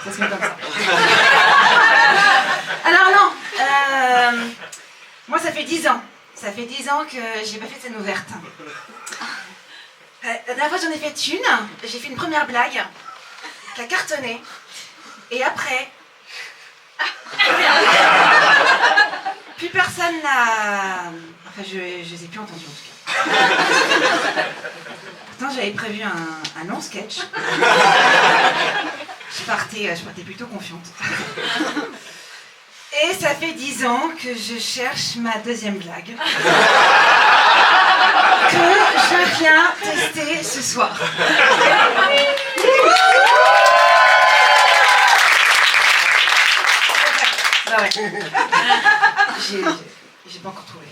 ça se met comme ça. Alors non, moi ça fait 10 ans. Ça fait 10 ans que j'ai pas fait de scène ouverte. La dernière fois j'en ai fait une, j'ai fait une première blague qui a cartonné. Et après, plus personne n'a... Enfin, je les ai plus entendus en tout cas. Pourtant, j'avais prévu un long sketch. Je partais plutôt confiante. Et ça fait 10 ans que je cherche ma deuxième blague. Que je viens tester ce soir. Ah ouais. J'ai pas encore trouvé.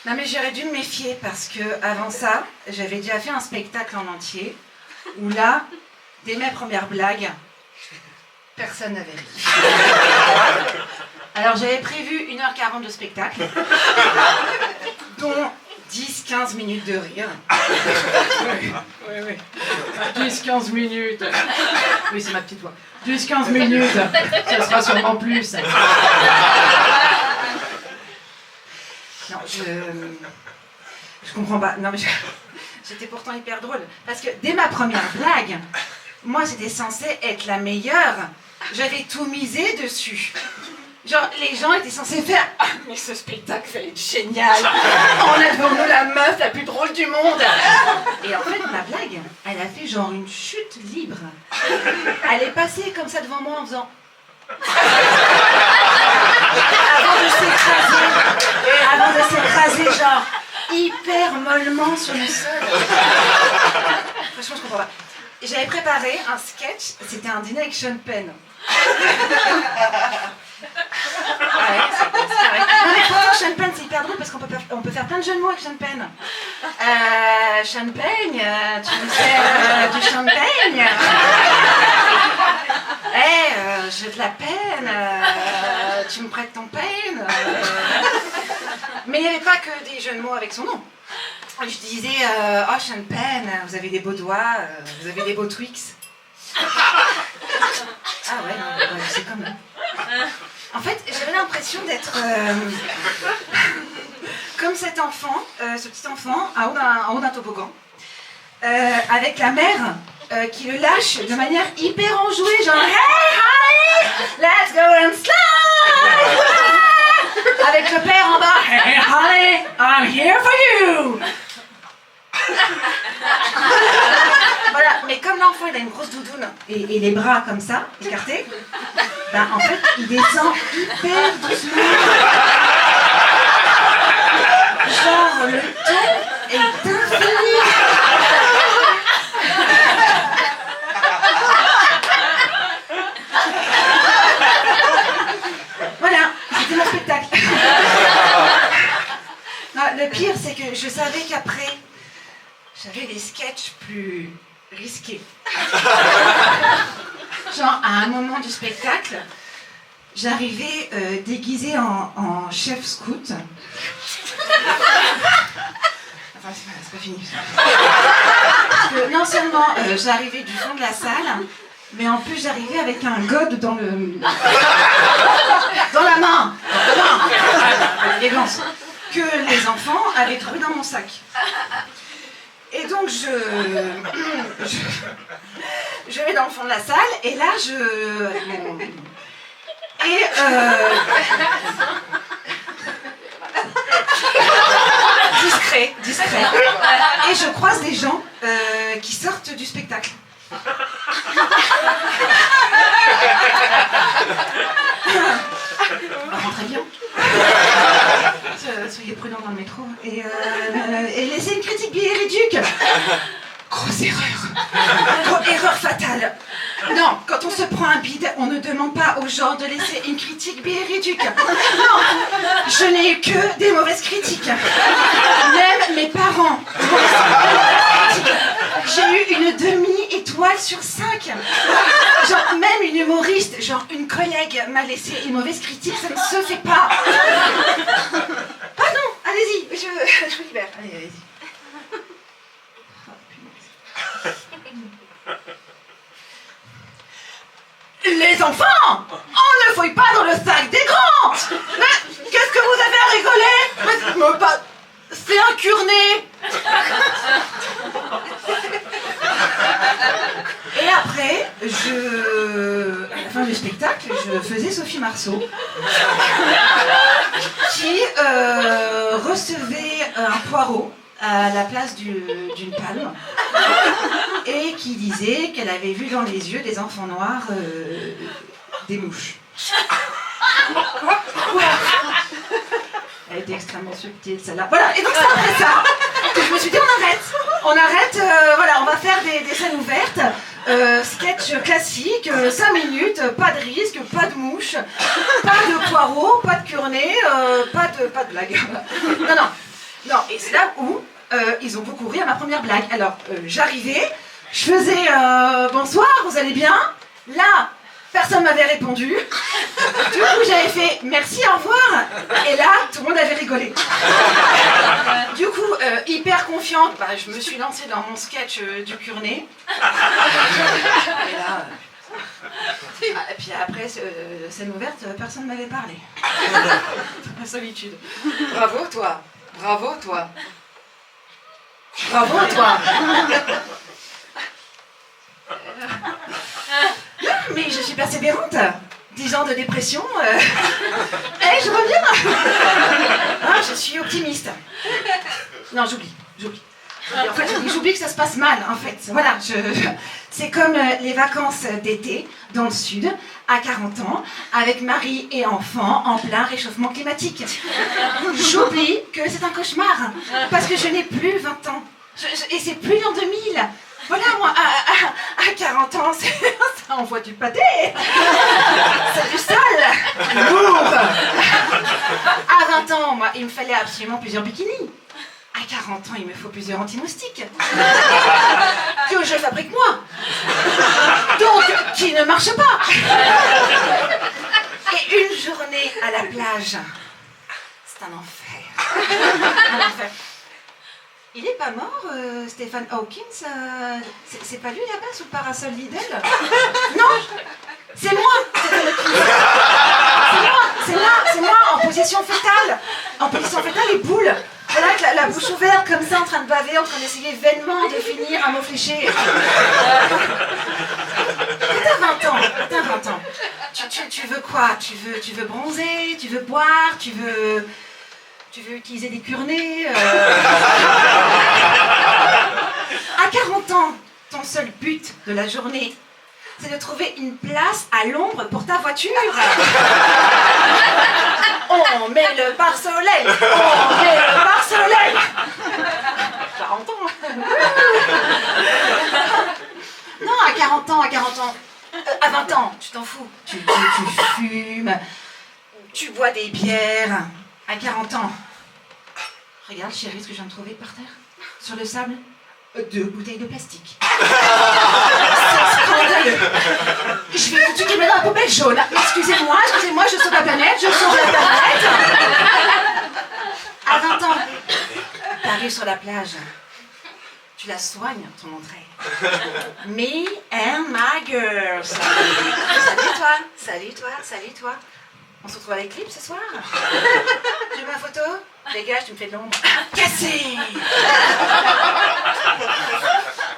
Non mais j'aurais dû me méfier parce que avant ça, j'avais déjà fait un spectacle en entier où là, dès mes premières blagues, personne n'avait ri. Alors j'avais prévu 1h40 de spectacle, dont 10-15 minutes de rire. Oui. 10-15 minutes. Oui, c'est ma petite voix. 10-15 minutes, ça sera sûrement plus. Non, je comprends pas. Non, mais j'étais pourtant hyper drôle. Parce que dès ma première blague, moi j'étais censée être la meilleure. J'avais tout misé dessus. Genre, les gens étaient censés faire « Ah, mais ce spectacle va être génial! On a devant nous la meuf la plus drôle du monde !» Et en fait, ma blague, elle a fait genre une chute libre. Elle est passée comme ça devant moi en faisant... Avant de s'écraser, genre, hyper mollement sur le sol. Franchement, je comprends pas. J'avais préparé un sketch, c'était un dîner avec Sean Penn. Ouais, c'est vrai. Non mais pourtant Sean Penn c'est hyper drôle parce qu'on peut faire plein de jeux de mots avec Sean Penn. Champagne, tu me fais du champagne. J'ai de la peine, tu me prêtes ton peine. Mais il n'y avait pas que des jeux de mots avec son nom. Je disais, oh Sean Penn, vous avez des beaux doigts, vous avez des beaux Twix. Ah ouais, c'est comme... En fait, j'avais l'impression d'être comme cet enfant, ce petit enfant, en haut d'un toboggan, avec la mère qui le lâche de manière hyper enjouée, genre « Hey, honey, let's go and slide !» Avec le père en bas « Hey, honey, I'm here for you !» Voilà, mais comme l'enfant il a une grosse doudoune et les bras comme ça, écartés, ben en fait il descend hyper doucement. Genre le ton est infini. Voilà, c'était mon spectacle. Non, le pire c'est que je savais qu'après j'avais des sketchs plus risqués. Genre, à un moment du spectacle, j'arrivais déguisée en chef scout. Enfin, c'est pas fini. Parce que non seulement j'arrivais du fond de la salle, mais en plus j'arrivais avec un god dans la main. L'élégance. Que les enfants avaient trouvé dans mon sac. Et donc je vais dans le fond de la salle et là discret. Et je croise des gens qui sortent du spectacle. Rentrez bien. Soyez prudents dans le métro. Et laissez une critique biériduque. Grosse erreur. Erreur fatale. Non, quand on se prend un bide, on ne demande pas aux gens de laisser une critique biériduque. Non, je n'ai eu que des mauvaises critiques. Même mes parents. J'ai eu une demi-étoile sur 5. Genre, même une humoriste, genre une collègue m'a laissé une mauvaise critique, ça ne se fait pas. Pardon, allez-y, je vous libère. Allez-y. ferai un cure-nez. Et après, à la fin du spectacle, je faisais Sophie Marceau, qui recevait un poireau à la place d'une palme, et qui disait qu'elle avait vu dans les yeux des enfants noirs des mouches. Elle était extrêmement subtile, celle-là. Voilà, et donc c'est après ça que je me suis dit on arrête, voilà, on va faire des scènes ouvertes, sketch classique, 5 minutes, pas de risque, pas de mouche, pas de poireaux, pas de cure-nez, pas de blague. Non, et c'est là où ils ont beaucoup ri à ma première blague. Alors, j'arrivais, je faisais bonsoir, vous allez bien? Là, personne m'avait répondu. Du coup, j'avais fait merci, au revoir. Et là, tout le monde avait rigolé. Du coup, hyper confiante, je me suis lancée dans mon sketch du cure-nez. Et là, et puis après, scène ouverte, personne ne m'avait parlé. La solitude. Bravo, toi. Bravo, toi. Bravo, toi. Mais je suis persévérante. 10 ans de dépression. Je reviens. Je suis optimiste. Non, j'oublie. En fait, j'oublie que ça se passe mal, en fait. Voilà, c'est comme les vacances d'été dans le sud, à 40 ans, avec mari et enfants en plein réchauffement climatique. J'oublie que c'est un cauchemar, parce que je n'ai plus 20 ans. Et c'est plus l'an 2000. Voilà, moi, à 40 ans, ça envoie du pâté. C'est du sale. Lourd. À 20 ans, moi, il me fallait absolument plusieurs bikinis. À 40 ans, il me faut plusieurs anti-moustiques. Que je fabrique moi. Donc, qui ne marche pas. Et une journée à la plage, c'est un enfer. Un enfer. Il est pas mort, Stephen Hawking? C'est pas lui là-bas sous le parasol Lidl? Non, c'est moi, Stephen Hawking. C'est moi, en position fétale. En position fétale et boule. Voilà, avec la bouche ouverte comme ça, en train de baver, en train d'essayer vainement de finir un mot fléché. T'as 20 ans. Tu veux quoi? Tu veux bronzer? Tu veux boire? Tu veux utiliser des cure-nez? À 40 ans, ton seul but de la journée, c'est de trouver une place à l'ombre pour ta voiture. On met le pare-soleil. 40 ans. Non, à 40 ans. À 20 ans, tu t'en fous. Tu fumes, tu bois des bières. À 40 ans. Regarde, chérie, ce que je viens de trouver par terre. Sur le sable, 2 bouteilles de plastique. C'est scandaleux. Je vais tout mettre dans la poubelle jaune. Excusez-moi, je sauve la planète, À 20 ans, t'arrives sur la plage. Tu la soignes, ton entrée. Me and my girl. Salut toi. On se retrouve avec Clip ce soir. Tu veux ma photo? Dégage, tu me fais de l'ombre. Cassé.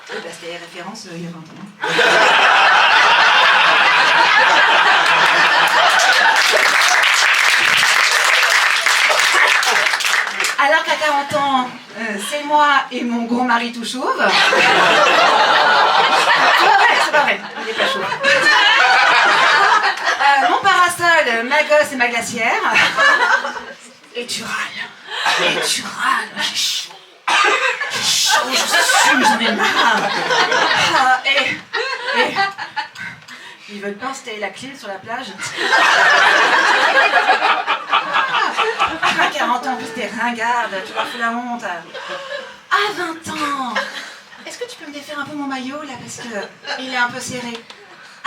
C'était les références il y a 20 ans. Alors qu'à 40 ans, c'est moi et mon gros mari tout chauve. C'est pas vrai, il est pas chauve. Mon parasol, ma gosse et ma glacière. Et tu râles. J'ai chaud, je suis, j'en ai marre. Et ils veulent pas installer la clim sur la plage. À 40 ans, en plus t'es ringarde, tu leur fais la honte. À 20 ans, est-ce que tu peux me défaire un peu mon maillot là, parce que il est un peu serré.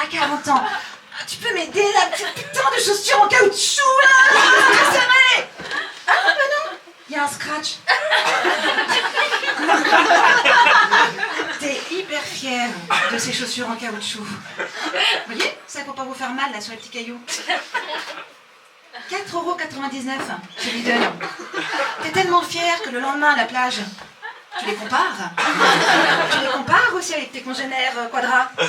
À 40 ans, tu peux m'aider là, putain de chaussures en caoutchouc là, c'est serré. Ah ben non, il y a un scratch. T'es hyper fière de ces chaussures en caoutchouc. Vous voyez, ça pour pas vous faire mal là sur les petits cailloux. 4,99 € chez Lidl. T'étais tellement fiers que le lendemain à la plage, tu les compares. Tu les compares aussi avec tes congénères quadras. Ah,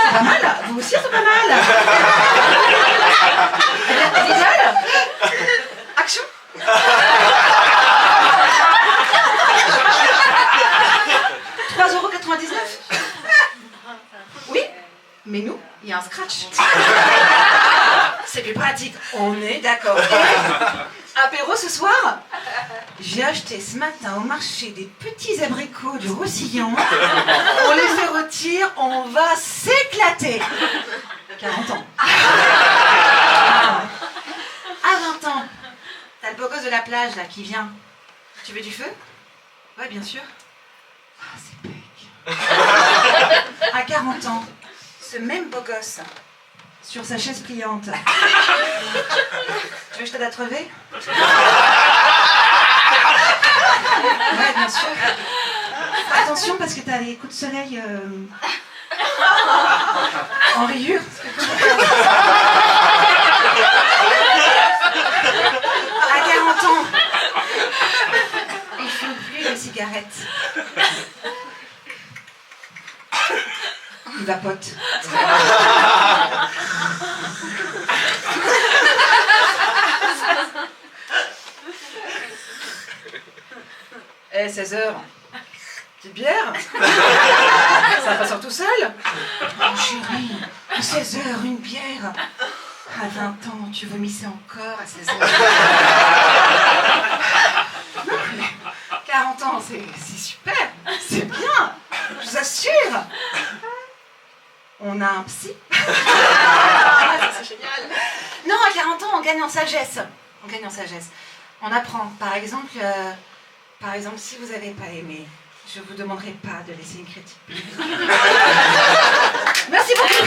c'est pas mal. Vous aussi, c'est pas mal. L'idéal. Action. €3,99. Oui, mais nous, il y a un scratch. C'est plus pratique, on est d'accord. Apéro ce soir? J'ai acheté ce matin au marché des petits abricots du Roussillon. On les fait rôtir, on va s'éclater. 40 ans. À 20 ans, t'as le beau gosse de la plage là qui vient. Tu veux du feu? Ouais, bien sûr. Ah, c'est pec. À 40 ans, ce même beau gosse, sur sa chaise pliante. Tu veux que je t'aide à te relever? Ouais, bien sûr. Attention parce que t'as les coups de soleil en rayures. À 40 ans, il ne fume plus de cigarettes. Il vapote. Eh, 16 heures. Petite bière? Ça va sur tout seul? Oh chérie, à 16 heures, une bière. À 20 ans, tu vomissais encore à 16 heures. Non, mais 40 ans, c'est super. C'est bien. Je vous assure. On a un psy. C'est génial. Non, à 40 ans, on gagne en sagesse. On gagne en sagesse. On apprend. Par exemple, si vous n'avez pas aimé, je ne vous demanderai pas de laisser une critique. Merci beaucoup.